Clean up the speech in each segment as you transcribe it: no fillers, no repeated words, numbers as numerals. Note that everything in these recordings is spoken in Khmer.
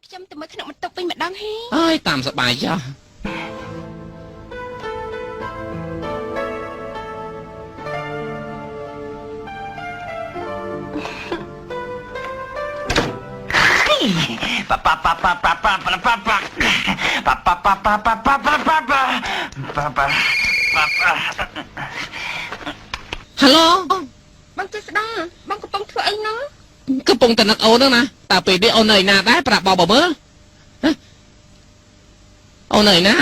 ខ្ញុំទៅមើលក្នុងបន្ទប់វិញម្ដងហេអើយតាមសប្បាយចាហេឡូបងចេះស្ដាបងកំពុងធ្វើអីណោះកំពុងតែនឹកអូនហ្នឹងណាតើពេលនេះអូននៅឯណាដែរប្រាប់បបមើលអូននៅឯណា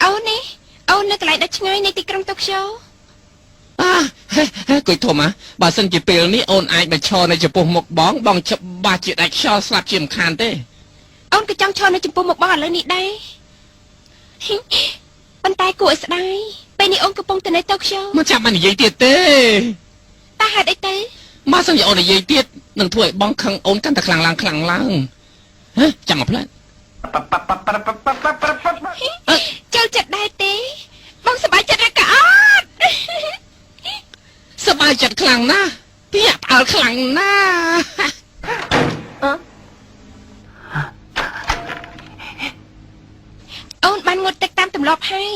អូននេះអូននៅកន្លែងដ៏ឆ្ងាយនៃទីក្រុងតូក្យូគួយធំបើសិនជាពេលនេះអូនអាចមកឈរនៅចំពោះមុខបងច្បាស់ជាដាច់ខ្យល់ស្លាប់ជាមិនខានទេអូនក៏ចង់ឈរនៅចំពោះមុខបងឥឡូវនេះដែរប៉ុន្តែគួរឲ្យស្ដាយពេលនេះអូនកំពុងទៅនៅតូក្យូមិនចាំបាននិយាយទៀតទេតើហេតុអីទៅមកសិនជាអូននិយាយទៀតនឹងធ្វើឲ្យបងខឹងអូនកាន់តែខ្លាំងឡើងចាំមកផ្លែចូលចិត្តដែរទេបងសប្បាយចិត្តឬក៏អត់សប្បាយចិត្តខ្លាំងណាស់ពីផ្អើលខ្លាំងណាស់អូនបានងូតទឹកតាមទម្លាប់ហើយ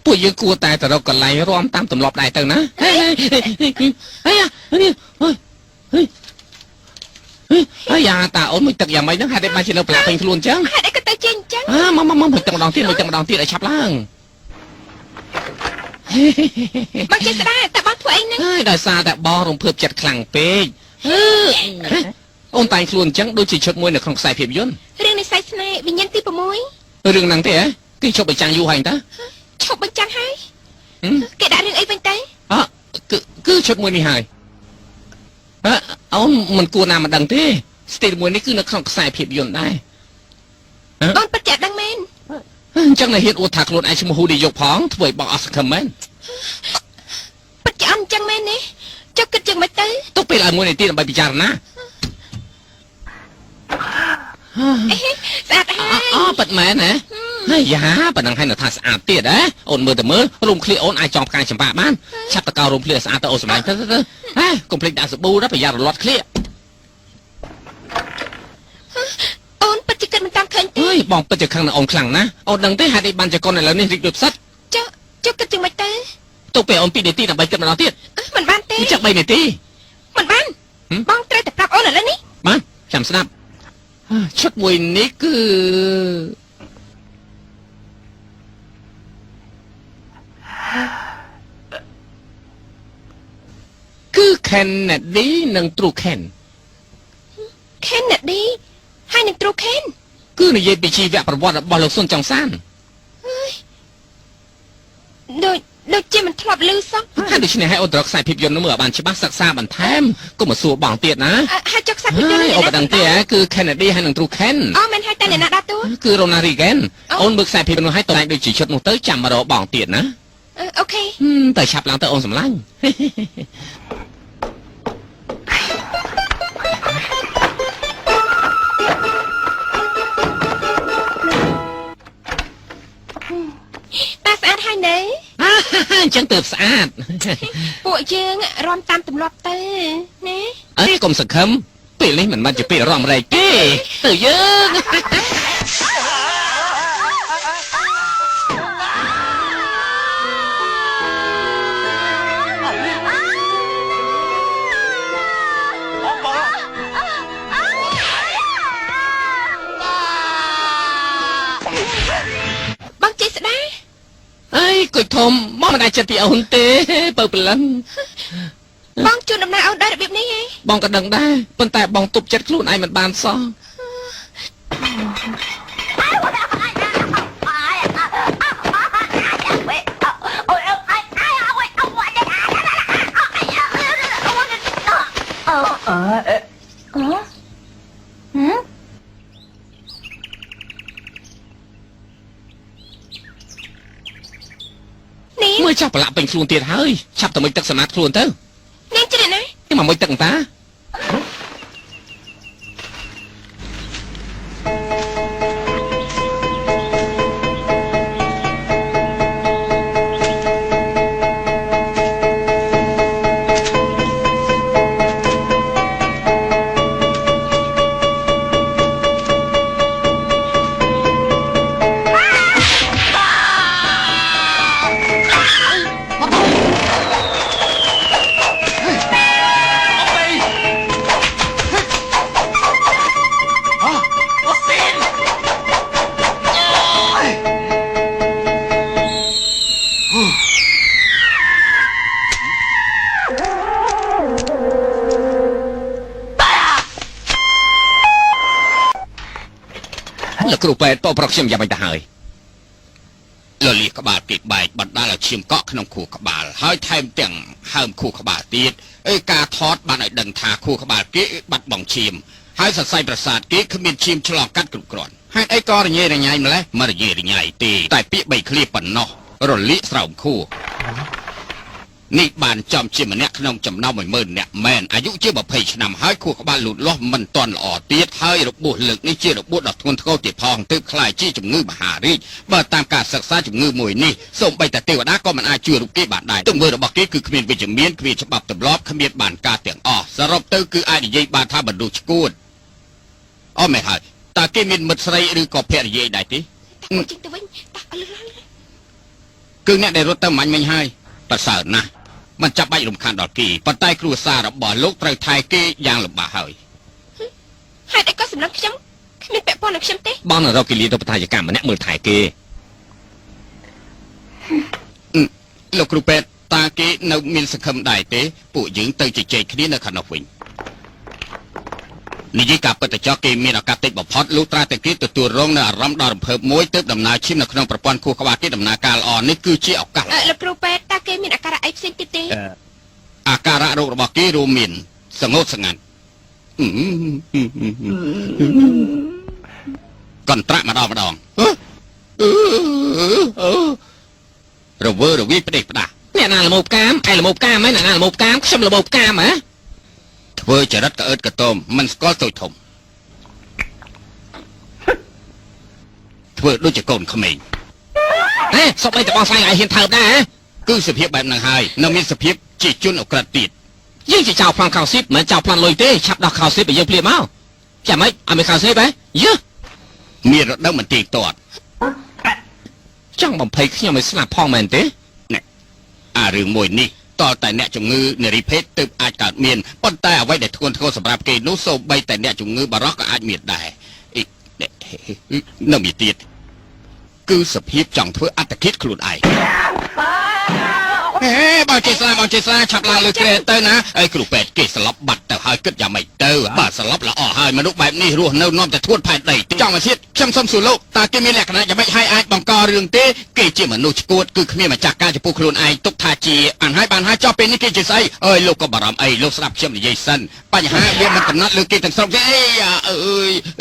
ពួកយើងគួរតែទៅរកកន្លែងរំតាមទម្លាប់ដែរទៅណាហើយយ៉ាតាអូនមួយទឹកយ៉ាងម៉េចហ្នឹងហេតុអីបានជានៅប្រឡាក់ពេញខ្លួនអញ្ចឹងហេតុអីក៏ទៅជាអញ្ចឹងមកមួយទឹកម្ដងទៀតឲ្យឆាប់ឡើងបងចេះស្ដាតើបងធ្វើអីហ្នឹងហើយដោយសារតែបងរំភើបចិត្តខ្លាំងពេកអូនតែងខ្លួនអញ្ចឹងដូចជាឈុតមួយនៅក្នុងខ្សែភាពយន្តរឿងនៃខ្សែស្នេហ៍វិញ្ញាណទី6រឿងហ្នឹងទេហ៎គេជប់បញ្ចាំងយូរហើយតាឈប់បញ្ចាំងហើយគេដាក់រឿងអីវិញទៅគឺឈុតមួយនេះហើយអូនមិនគួរណាមិនដឹងទេស្ទីលមួយនេះគឺនៅក្នុងខ្សែភាពយន្តដែរអូនពិតជាដឹងមែនអញ្ចឹងនៅហ៊ានអួតថាខ្លួនឯងឈ្មោះហ៊ូឌីយកផងធ្វើឲ្យបងអស់សង្ឃឹមមែនពិតជាអត់អញ្ចឹងមែនទេចុះគិតជាងមិនទៅទុកពេលឲ្យមួយនាទីដើម្បីពិចារណាស្អាតហើយប៉ិតមែនណាហើយយ៉ាប៉ណ្ណឹងហើយនៅថាស្អាតទៀតហ៎អូនមើលទៅមើលរុំឃ្លៀអូនអាចចងផ្កាយចម្ប៉ាបានឆាប់តកោរុំឃ្លៀស្អាតទៅអូនសម្លាញ់ទៅកុំភ្លេចដាក់សាប៊ូណាប្រយ័ត្នរលាត់ឃ្លៀអូនពិតជាគិតមិនតាំងឃើញទេអើយបងពិតជាខឹងនឹងអូនខ្លាំងណាស់អូនដឹងទេហេតុអីបានជាកូនឥឡូវនេះរីកដូចផ្សិតចុះគិតជាងមិនទៅទុកពេលអូន2នាទីដើម្បីគិតម្ដងទៀតមិនបានទេចាំ3នាទីមិនបានបងត្រូវតែប្រាប់អូនឥឡូវនេះបានចាំស្ដាប់ឈុតមួយនេះគឺKennedy និង True Ken Kennedy ហើយនឹង True Ken គឺនិយាយពីជីវប្រវត្តិរបស់លោកស៊ុនចុងសានដូចជាមិនធ្លាប់ឮសោះហើយដូច្នេះឲ្យអូនត្រកខ្សែភាពយន្តនោះមើលឲ្យបានច្បាស់សិក្សាបន្ថែមកុំមកសួរបងទៀតណាហើយចុះខ្សែភាពយន្តនេះអូមិនដឹងទេគឺ Kennedy ហើយនឹង True Ken អូមិនហើយតែអ្នកណាដាក់តួគឺ Ronald Reagan អូនមើលខ្សែភាពយន្តនោះឲ្យតើដូចជាឈុតនោះទៅចាំមករកបងទៀតណាអូខេតែឆាប់ឡើងទៅអូនសម្លាញ់តាស្អាតហើយណែអញ្ចឹងទើបស្អាតពួកយើងរំតាមទម្លាប់ទៅណាអីកុំសង្ឃឹមពេលនេះមិនមែនជាពេលរំរែកទេទៅយើងបងចេះស្ដាអីគួយធំបងមិនអាចចិត្តពីអូនទេបើព្រលឹងបងជួនដំណើរអូនដោយរបៀបនេះហ៎បងក៏ដឹងដែរប៉ុន្តែបងទប់ចិត្តខ្លួនឯងមិនបានសោះមើលចាប់ប្រឡាក់ពេញខ្លួនទៀតហើយឆាប់ទៅមុជទឹកសម្អាតខ្លួនទៅនាងជ្រាបណាមកមុជទឹកតា លោកគ្រូពេទ្យបប្រុសខ្ញុំយ៉ាងមិនទៅហើយលលីក្បាលគេបែកបណ្ដាលឲ្យឈាមកក់ក្នុងខួរក្បាលហើយថែមទាំងហើមខួរក្បាលទៀតការថតបានឲ្យដឹងថាខួរក្បាលគេបាត់បង់ឈាមហើយសរសៃប្រសាទគេគ្មានឈាមឆ្លងកាត់គ្រប់គ្រាន់ហេតុអីក៏រញ៉េរញ៉ៃម្លេះមករញ៉េរញ៉ៃទេតែពាក្យ3ឃ្លាប៉ុណ្ណោះរលាកស្រោមខួរនេះបានចំជាម្នាក់ក្នុងចំណោម 10000 នាក់មែនអាយុជា20ឆ្នាំហើយខួរក្បាលលូតលាស់មិនទាន់ល្អទៀតហើយរបួសលើកនេះជារបួសដ៏ធ្ងន់ធ្ងរទៀតផងទើបខ្លាចជាជំងឺមហារីកបើតាមការសិក្សាជំងឺមួយនេះសូម្បីតែទេវតាក៏មិនអាចជួយរូបគេបានដែរទង្វើរបស់គេគឺគ្មានវិជ្ជមានគ្មានច្បាប់ទម្លាប់គ្មានបានការទាំងអស់សរុបទៅគឺអាចនិយាយបានថាបណ្ដុះឈួតអមែនហើយតើគេមានមិត្តស្រីឬក៏ភរិយាដែរទេជិះទៅវិញតាលឺឡើងគឺអ្នកដែលរត់ទៅមាញ់មិញហើយប្រសើរណាស់មិនចាប់បាច់រំខានដល់គេប៉ុន្តែគ្រួសាររបស់លោកត្រូវថែគេយ៉ាងលំបាកហើយហេតុអីក៏សម្លឹងខ្ញុំគ្មានពាក់ព័ន្ធនឹងខ្ញុំទេបងរកគិលាទៅបតាយកម្មម្នាក់មើលថែគេលោកគ្រូពេទ្យតើគេនៅមានសង្ឃឹមដែរទេពួកយើងទៅជជែកគ្នានៅខាងនោះវិញនិយាយការពិតទៅចោះគេមានឱកាសតិចបំផុតលុះត្រាតែគេទទួលរងនៅអារម្មណ៍ដ៏រំភើបមួយទើបដំណើរឈាមនៅក្នុងប្រព័ន្ធខួរក្បាលគេដំណើរការល្អនេះគឺជាឱកាសលោកគ្រូពេទ្យតើគេមានអាការៈអីផ្សេងទៀតទេអាការៈរោគរបស់គេរួមមានសងោតស្ងាត់កន្ត្រាក់ម្ដងរវើរវាយផ្ដេសផ្ដាស់អ្នកណាល្មោបកាមឯល្មោបកាមហ្នឹងអ្នកណាល្មោបកាមខ្ញុំល្មោបកាមហ៎ធ្វើចរិតក្អើតកតមមិនស្គាល់តូចធំធ្វើដូចជាកូនក្មេងសុំអីតបងស្លាញ់ឲ្យហ៊ានថើបដែរគឺសភាពបែបហ្នឹងហើយនៅមានសភាពជាជនអក្រិតទៀតយើងជាចៅប្លន់ខោស៊ីបមិនចៅប្លន់លុយទេឆាប់ដោះខោស៊ីបឲ្យយើងភ្លាមមកចាំម៉េចឲ្យមានខោស៊ីបហ៎យើមានរដូវមិនទីទាត់ចង់បំភ័យខ្ញុំឲ្យស្លាប់ផងមែនទេអារឿងមួយនេះតតែអ្នកជំងឺនារីភេទទើបអាចកើតមានប៉ុន្តែអ្វីដែលធ្ងន់ធ្ងរសម្រាប់គេនោះសូម្បីតែអ្នកជំងឺបារោះក៏អាចមានដែរនៅមានទៀតគឺសភាពចង់ធ្វើអត្តឃាតខ្លួនឯងបងចេះស្លាឆាប់ឡើងលើក្រែទៅណាអីគ្រូពេទ្យគេស្លាប់បាត់ទៅហើយគិតយ៉ាងម៉េចទៅបើស្លាប់ល្អហើយមនុស្សបែបនេះរស់នៅនាំតែធួនផែនដីចង់មកទៀតខ្ញុំសុំសួរលោកតើគេមានលក្ខណៈយ៉ាងម៉េចហើយអាចបង្ករឿងទេគេជាមនុស្សឈួតគឺគ្មានម្ចាស់ការចំពោះខ្លួនឯងទុកថាជាបានហើយចោះពេលនេះគេជាស្អីអើយលោកក៏បារម្ភអីលោកស្ដាប់ខ្ញុំនិយាយសិនបញ្ហាវាមិនកំណត់លើគេទាំងស្រុងទេអី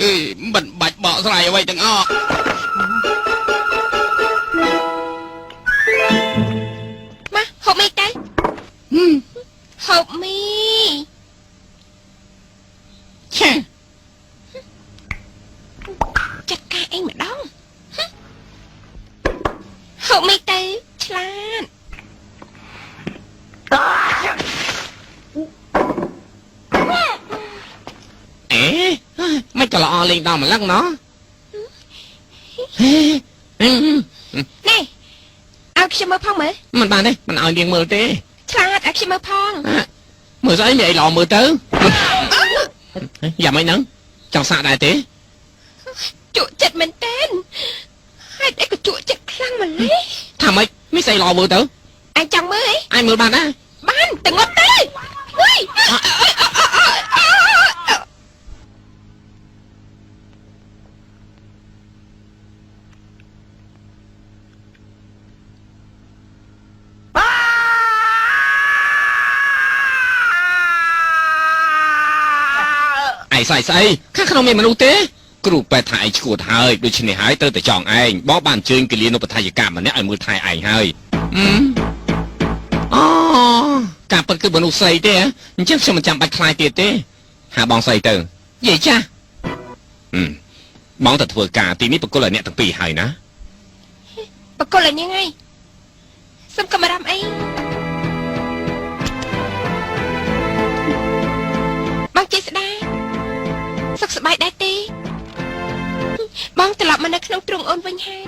អើយមិនបាច់បកស្រាយអ្វីទាំងអស់ហូបមីទៅហូបមីចាត់ការអីម្ដងហូបមីទៅឆ្លាតមិនក៏ល្អលេងដល់ម្លឹងណោះនេះឲ្យខ្ញុំមើលផងមើលមិនបានទេមិនឲ្យនាងមើលទេឆ្លាតឲ្យខ្ញុំមើលផងមើលស្អីមានអីល្អមើលទៅយ៉ាងម៉េចហ្នឹងចង់សាកដែរទេជក់ចិត្តមែនតើហេតុអីក៏ជក់ចិត្តខ្លាំងម្ល៉េះថាម៉េចមានស្អីល្អមើលទៅអញចង់មើលអីអញមើលបានដែរបានតែងត់ទៅហុយស្អីខាងក្នុងមានមនុស្សទេគ្រូពេទ្យថាឯងឈួតហើយដូច្នេះហើយត្រូវតែចង់ឯងបងបានអញ្ជើញគិលានុបដ្ឋាយកម្មម្នាក់ឲ្យមើលថែឯងហើយអូការពិតគឺមនុស្សស្រីទេអញ្ចឹងខ្ញុំមិនចាំបាច់ខ្លាចទៀតទេហាបងស្រីទៅនិយាយចាស់បងទៅធ្វើការទីនេះបកគលឲ្យអ្នកទាំងពីរហើយណាបកគលឲ្យនាងហើយសុំកាមេរ៉ាអីបងចេះស្ដាយសុខសប្បាយដែរទេបងត្រឡប់មកនៅក្នុងទ្រុងអូនវិញហើយ